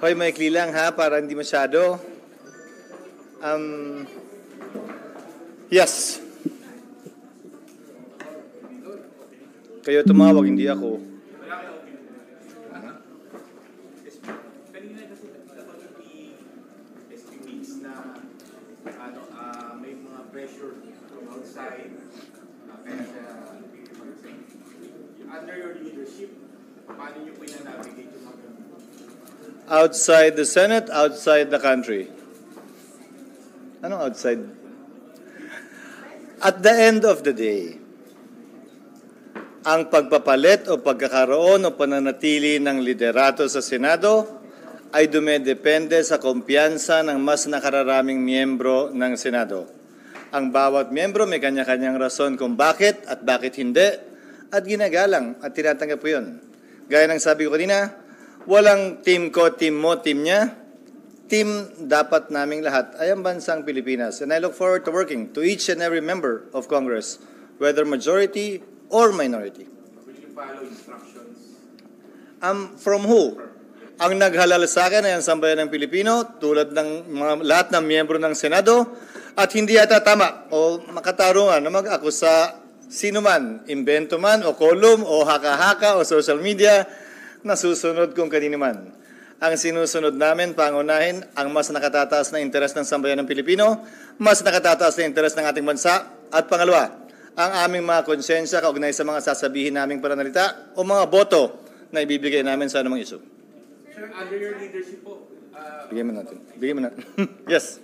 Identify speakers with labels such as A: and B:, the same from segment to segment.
A: Hoy, maikli lang ha, para hindi masyado. Yes. Kayo tumawag, hindi ako.
B: Kanina kasi nabanggit ni SP Mix na may mga pressure from outside kaya siya under your leadership, paano niyo po navigate yung mga
A: Outside the Senate, outside the country. Anong outside? At the end of the day, ang pagpapalit o pagkakaroon o pananatili ng liderato sa Senado ay dumedepende sa kumpiyansa ng mas nakararaming miyembro ng Senado. Ang bawat miyembro may kanya-kanyang rason kung bakit at bakit hindi at ginagalang at tinatanggap po yun. Gaya ng sabi ko kanina, walang team ko, team mo, team niya. Team dapat naming lahat ay ang bansang Pilipinas. And I look forward to working to each and every member of Congress, whether majority or minority.
B: will you follow instructions?
A: From who? Ang naghalal sa akin ay ang sambayan ng Pilipino, tulad ng lahat ng miyembro ng Senado, at hindi yata tama o makatarungan na mag-akusa sino man, imbento man o kolum o haka-haka o social media na susunod kung kanino man. Ang sinusunod namin, pangunahin, ang mas nakatataas na interes ng sambayan ng Pilipino, mas nakatataas na interes ng ating bansa, at pangalawa, ang aming mga konsensya kaugnay sa mga sasabihin naming pananalita o mga boto na ibibigay namin sa anumang issue.
B: Sir, under your leadership po,
A: Bigyan mo natin. Yes.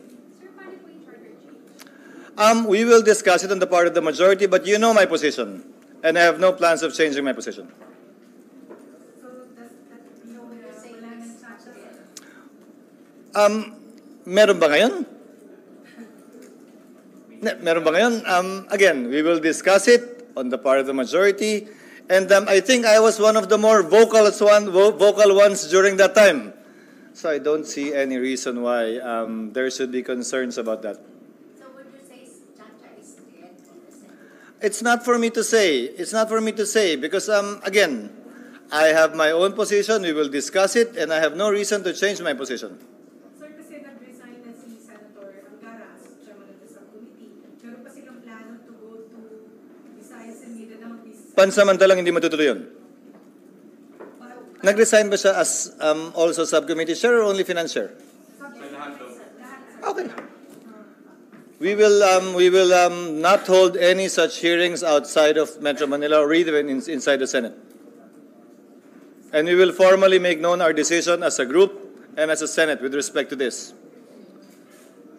A: We will discuss it on the part of the majority, but you know my position, and I have no plans of changing my position. Meron ba ngayon? Meron ba ngayon? Again, we will discuss it on the part of the majority, and I think I was one of the more vocal ones during that time. So I don't see any reason why there should be concerns about that.
C: So would you say Chacha is dead in the Senate?
A: It's not for me to say. It's not for me to say because, again, I have my own position. We will discuss it, and I have no reason to change my position.
D: Sir, kasi nag-resign na si Senator Angaras, chairman of the subcommittee. Meron pa silang plano to go to Visayas and Mindanao.
A: Pansamantalang hindi matutuloy yun. Nag-resign ba siya as also subcommittee chair or only finance chair? Okay. We will not hold any such hearings outside of Metro Manila or even inside the Senate. And we will formally make known our decision as a group and as a Senate with respect to this.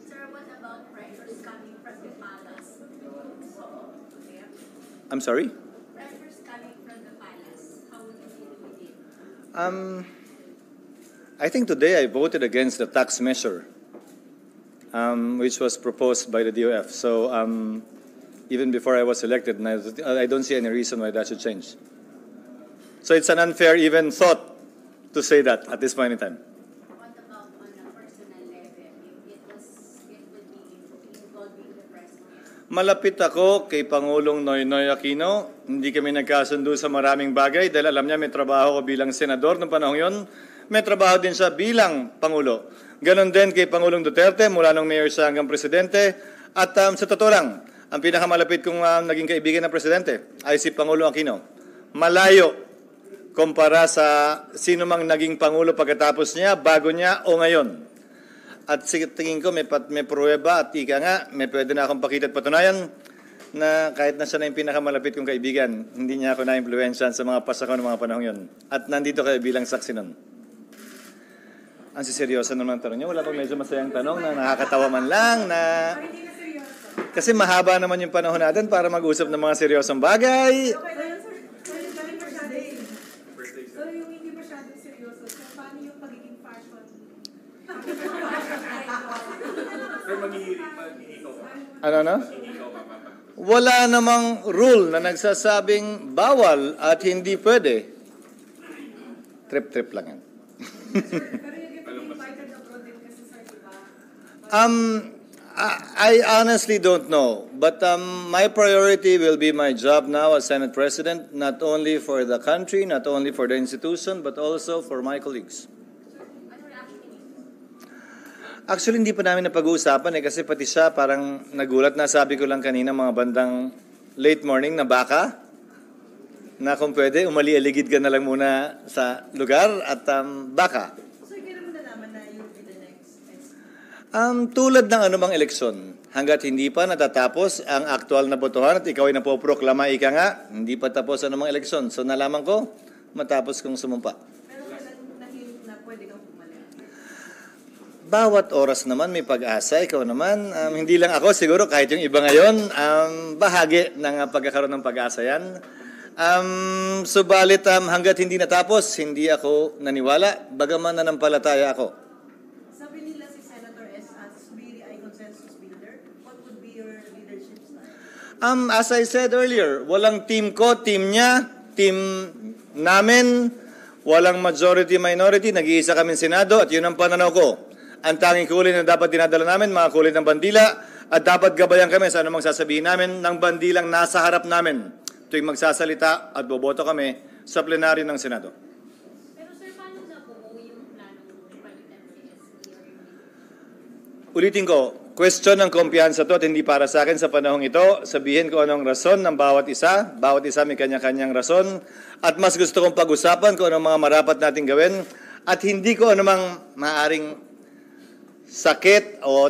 C: Sir, what about pressures coming from the palace?
A: I'm sorry?
C: Pressures coming from the palace. How would you deal with it?
A: I think today I voted against the tax measure, which was proposed by the DOF. So even before I was elected, I don't see any reason why that should change. So it's an unfair even thought to say that at this point in time.
C: What about on a personal level? If it would be involving the president?
A: Malapit ako kay Pangulong Noynoy Aquino. Hindi kami nagkasundo sa maraming bagay dahil alam niya may trabaho ko bilang senador noong panahon yon. May trabaho din siya bilang Pangulo. Ganon din kay Pangulong Duterte mula nung mayor siya hanggang presidente. At sa totoo lang, ang pinakamalapit kong naging kaibigan ng presidente ay si Pangulo Aquino. Malayo kumpara sa sino mang naging Pangulo pagkatapos niya, bago niya o ngayon. At tingin ko may pruweba at ika nga, may pwede na akong pakita at patunayan na kahit na siya na yung pinakamalapit kong kaibigan, hindi niya ako na-influensyan sa mga pasakaw ng mga panahon yun. At nandito kayo bilang saksi nun. Ang siseryoso naman ng tanong niya, wala pang medyo masayang tanong na nakakatawa man lang na...
D: Hindi na seryoso.
A: Kasi mahaba naman yung panahon natin para mag-usap ng mga seryosong bagay.
D: Okay, ayun, sir. Galing masyado eh. So yung hindi masyado seryoso, so paano yung pagiging fashion?
B: sir, mag-iikaw ba?
A: Ano? Wala namang rule na nagsasabing bawal at hindi pwede. Trip-trip lang yan.
D: Pero yung invited abroad din kasi sir, diba?
A: I honestly don't know. But my priority will be my job now as Senate President, not only for the country, not only for the institution, but also for my colleagues.
C: Ano reaction
A: Actually, hindi pa namin napag-uusapan kasi pati siya parang nagulat na sabi ko lang kanina mga bandang late morning na baka na kung pwede, umali-aligid ka na lang muna sa lugar at baka.
D: So, kailan mo nalaman na you'll be the next SP?
A: Tulad ng anumang eleksyon, hanggat hindi pa natatapos ang aktual na botohan at ikaw ay napoproklama, ika nga, hindi pa tapos ang anumang eleksyon. So nalaman ko, matapos kong sumumpa.
D: Pero kailan mo na-hint na pwede kang bumalik?
A: Bawat oras naman may pag-asa, ikaw naman. Hindi lang ako, siguro kahit yung iba ngayon, bahagi ng pagkakaroon ng pag-asa yan. Subalit hanggat hindi natapos, hindi ako naniwala, bagaman nanampalataya ako.
D: Sabi nila si Senator Subiri ay consensus builder. What would be your leadership style?
A: As I said earlier, walang team ko, team niya, team namin, walang majority-minority, nag-iisa kaming Senado at yun ang pananaw ko. Ang tanging kulay na dapat dinadala namin, mga kulay ng bandila, at dapat gabayan kami sa anumang sasabihin namin ng bandilang nasa harap namin tuwing magsasalita at boboto kami sa plenaryo ng Senado.
C: Pero sir, paano na po yung planong palitan si SB or yung
A: Ulitin ko, question ng kumpiyansa to at hindi para sa akin sa panahong ito. Sabihin ko anong rason ng bawat isa may kanya-kanyang rason. At mas gusto kong pag-usapan kung anong mga marapat nating gawin at hindi ko anumang maaring sakit o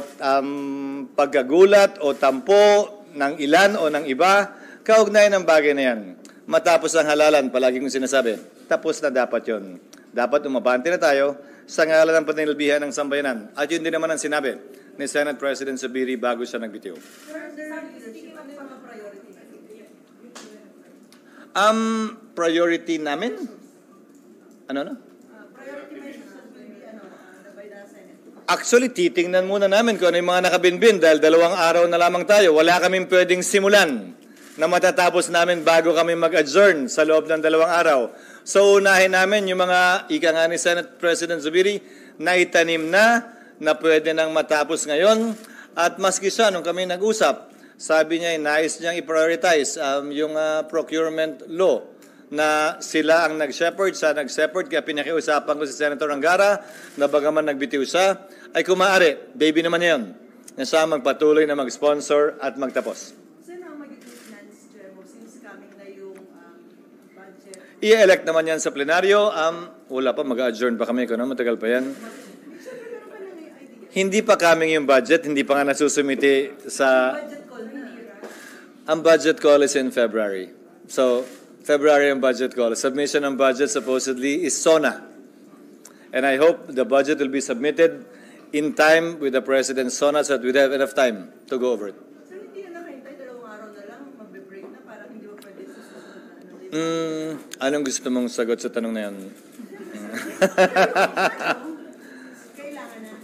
A: pagkagulat o tampo ng ilan o ng iba. Kaugnay ng bagay na yan. Matapos ang halalan, palagi kong sinasabi, tapos na dapat yon. Dapat umabante na tayo sa ngalan ng panilbihan ng sambayanan. At yun din naman ang sinabi ni Senate President Subiri bago siya nagbitiw.
D: Speaking of mga priority
A: Priority namin? Ano?
D: priority measures will be by the Senate.
A: Actually, titingnan muna namin kung ano yung mga nakabinbin dahil 2 araw na lamang tayo. Wala kaming pwedeng simulan na matatapos namin bago kami mag-adjourn sa loob ng 2 araw. So, unahin namin yung mga ika nga ni Senate President Zubiri na itanim na pwede nang matapos ngayon. At maski siya, nung kami nag-usap, sabi niya, nais niyang i-prioritize yung procurement law na sila ang nag-shepherd, siya nag-shepherd, kaya pinakiusapan ko si Senator Angara na bagaman nagbitiw siya, ay kung maaari, baby naman yan, na siya magpatuloy na mag-sponsor at magtapos. I-elect naman yan sa plenaryo. Wala pa, mag-adjourn pa kami. Matagal pa yan. Hindi pa coming yung budget. Hindi pa nga nasusumiti sa... Ang budget call is in February. So, February ang budget call. Submission ng budget supposedly is SONA. And I hope the budget will be submitted in time with the President's SONA so that we'd have enough time to go over it.
D: So, hindi na nakahintay, 2 araw na lang, magbe-break na para hindi mo pwede sa susunod na
A: Anong gusto mong sagot sa tanong na yan?
D: Kailangan na.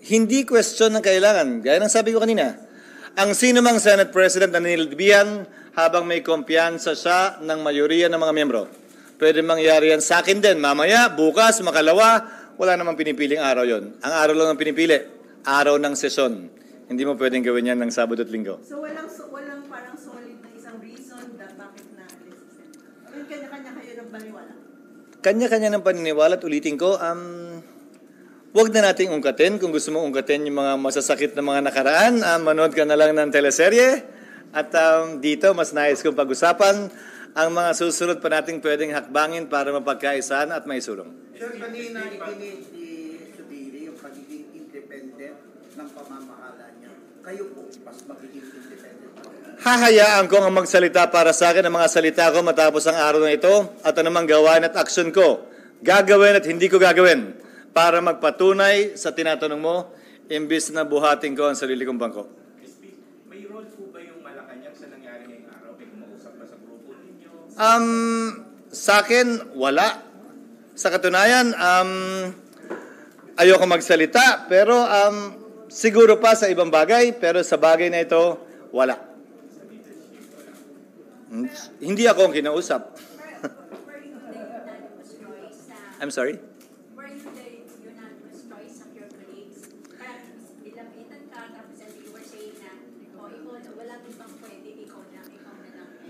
A: Hindi question ng kailangan. Gaya ng sabi ko kanina, ang sino mang Senate President na nilbihan habang may kumpiyansa siya ng mayoriya ng mga miyembro. Pwede mangyari yan sa akin din. Mamaya, bukas, makalawa, wala namang pinipiling araw yon. Ang araw lang ang pinipili, araw ng sesyon. Hindi mo pwedeng gawin yan ng Sabado at Linggo.
D: So, walang parang solid na isang reason bakit na kanya-kanya kayo ng paniwala?
A: Kanya-kanya ng paniniwala at ulitin ko, wag na nating ungkatin. Kung gusto mong ungkatin yung mga masasakit na mga nakaraan, manood ka na lang ng teleserye. At dito, mas nais kong pag-usapan ang mga susunod pa nating pwedeng hakbangin para mapagkaisaan at maisulong.
E: Sir, kanina ikinit ni Subiri yung pagiging independent ng pamamahala niya. Kayo po, mas magiging independent po.
A: Hahayaan ko ang magsalita para sa akin ang mga salita ko matapos ang araw na ito at anumang gawain at aksyon ko. Gagawin at hindi ko gagawin para magpatunay sa tinatanong mo imbis na buhatin ko ang sarili kong bangko.
B: May role po ba yung Malacanang sa nangyari ngayong araw? May kumausap ba sa grupo ninyo?
A: Sa akin, wala. Sa katunayan, ayoko magsalita, pero siguro pa sa ibang bagay, pero sa bagay na ito, wala. Hindi ako ang kinausap.
C: Were you the unanimous choice
A: I'm sorry?
C: Were you the unanimous choice of your colleagues? Kaya nilapitan ka, tapos you were saying na, ikaw, walang ibang pwede, ikaw na lang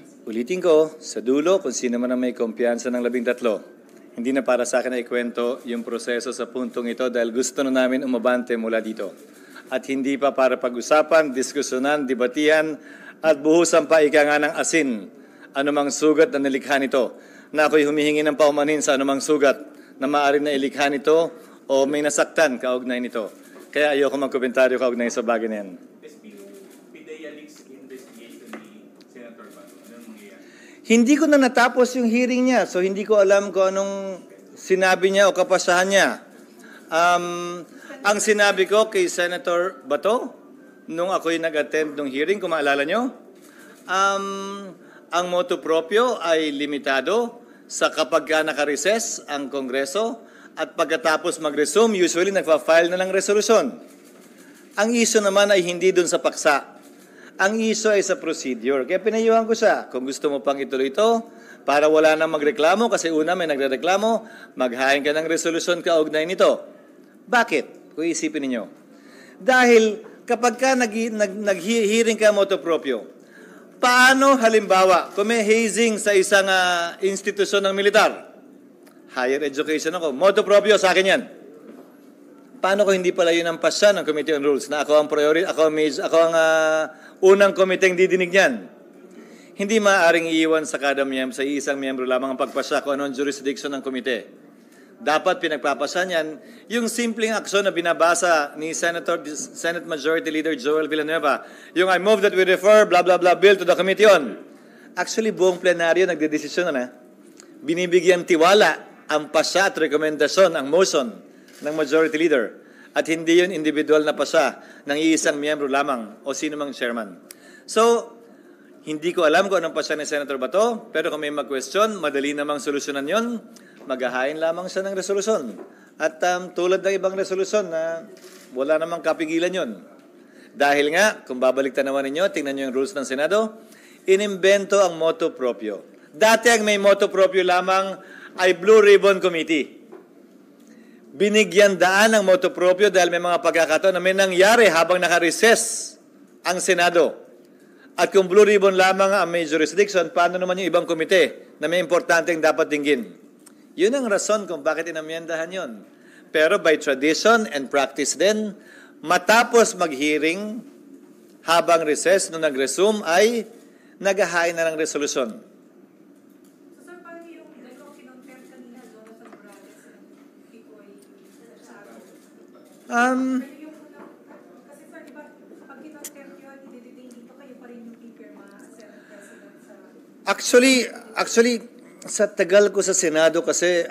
C: SB.
A: Ulitin ko, sa dulo, kung sino man ang may kumpiyansa ng 13, Hindi na para sa akin na ikwento yung proseso sa puntong ito dahil gusto na namin umabante mula dito. At hindi pa para pag-usapan, diskusyonan, debatihan, at buhusan pa ika nga ng asin anumang sugat na nilikha nito. Na ako'y humihingi ng paumanhin sa anumang sugat na maaari na ilikha nito o may nasaktan kaugnay nito. Kaya ayoko magkomentaryo kaugnay sa bagay na yan.
B: PIDEA leaks investigation ni Senator Bato. Anong mangyayari?
A: Hindi ko na natapos yung hearing niya, so hindi ko alam kung anong sinabi niya o kapasahan niya. Ang sinabi ko kay Senator Bato, nung ako'y nag-attend ng hearing, kung maalala nyo, ang motu proprio ay limitado sa kapag ka naka-recess ang Kongreso at pagkatapos mag-resume, usually nagpa-file na ng resolusyon. Ang issue naman ay hindi dun sa paksa. Ang issue ay sa procedure. Kaya pinayuhan ko siya, kung gusto mo pang ituloy ito, para wala nang magreklamo, kasi una may nagreklamo, maghain ka ng resolusyon kaugnay nito. Bakit? Kung isipin ninyo. Dahil kapag ka nag-hearing ka motu proprio, paano halimbawa, kung may hazing sa isang institusyon ng militar, higher education ako, motu proprio sa akin yan. Paano ko hindi pala yun ang pasya ng Committee on Rules na ako ang priority, ako ang unang komiteng didinig niyan? Hindi maaaring iiwan sa kada miyembro, sa isang miyembro lamang ang pagpasya kung anong jurisdiction ng komite. Dapat pinagpapasya niyan yung simpleng aksyon na binabasa ni Senate Majority Leader Joel Villanueva. Yung I move that we refer blah blah blah bill to the committee on. Actually, buong plenaryo nagdedesisyon na. Binibigyan tiwala ang pasya at rekomendasyon, ang motion ng Majority Leader. At hindi yun individual na pasya ng iisang miyembro lamang o sino mang chairman. So, hindi ko alam kung anong pasya ni Senator Bato, pero kung may mag-question, madali namang solusyonan yon. Maghahain lamang siya ng resolusyon. At tulad ng ibang resolusyon na wala namang kapigilan yon. Dahil nga, kung babaliktad naman ninyo, tingnan nyo yung rules ng Senado, inimbento ang motu proprio. Dati ang may motu proprio lamang ay Blue Ribbon Committee. Binigyan daan ang motu proprio dahil may mga pagkakataon na may nangyari habang naka-recess ang Senado. At kung Blue Ribbon lamang ang may jurisdiction, paano naman yung ibang komite na may importanteng dapat dinggin? Yun ang rason kung bakit inamyendahan yun. Pero by tradition and practice din, matapos mag-hearing, habang recess, nung nag-resume, ay naghahain na ng resolusyon.
D: So sir, paano yung dalawang kinontent kanina doon sa Morales and Picoy sa araw? Pero yung unang, kasi sir, diba, pag kinontent yun, i-detain dito, kayo pa rin yung pipirma as Senate President sa...
A: Actually, sa tagal ko sa Senado kasi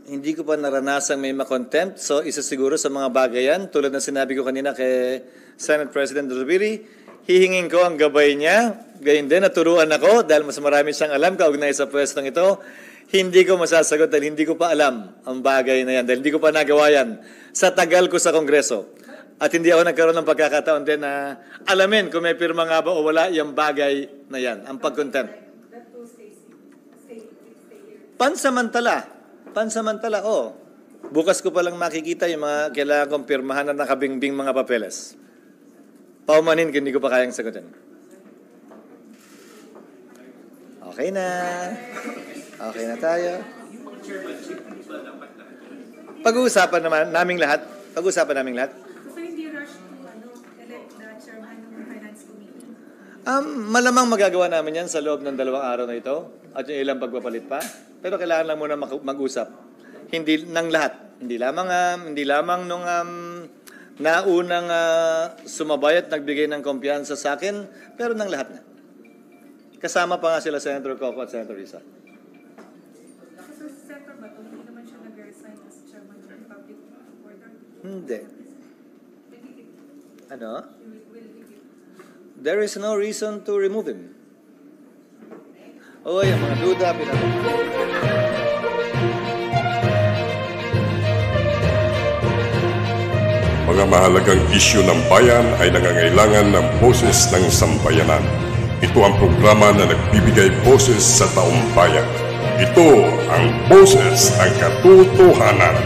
A: hindi ko pa naranasang may makontempt. So isa siguro sa mga bagay yan, tulad ng sinabi ko kanina kay Senate President Zubiri, hihingin ko ang gabay niya. Gayon din, naturuan ako dahil mas marami siyang alam kaugnay sa pwestong ito. Hindi ko masasagot dahil hindi ko pa alam ang bagay na yan. Dahil hindi ko pa nagawa yan sa tagal ko sa Kongreso. At hindi ako nagkaroon ng pagkakataon din na alamin kung may pirma nga ba o wala yung bagay na yan, ang pag-contempt. Pansamantala, bukas ko palang makikita yung mga kailangan kong pirmahan na nakabingbing mga papeles. Paumanin kung hindi ko pa kayang sagutin. Okay na. Okay na tayo.
B: Yung mga chairmanship, hindi ba dapat lahat?
A: Pag-uusapan naman naming lahat.
D: So hindi rush to elect the chairman ng Finance Committee?
A: Malamang magagawa namin yan sa loob ng 2 araw na ito at yung ilang pagpapalit pa. Pero kailangan lang muna mag-usap. Hindi ng lahat. Hindi lamang nung naunang sumabay at nagbigay ng kumpiyansa sa akin, pero ng lahat na. Kasama pa nga sila Senator Coco at Senator Risa.
D: Kasi sa Senator Bato, hindi naman siya nag-resign as chairman ng Republic Order.
A: Hindi. Ano?
D: Will he give?
A: There is no reason to remove him. Oy, ang mga duda,
F: Mga mahalagang isyu ng bayan ay nangangailangan ng boses ng sambayanan. Ito ang programa na nagbibigay boses sa taong bayan. Ito ang Boses ng Katotohanan.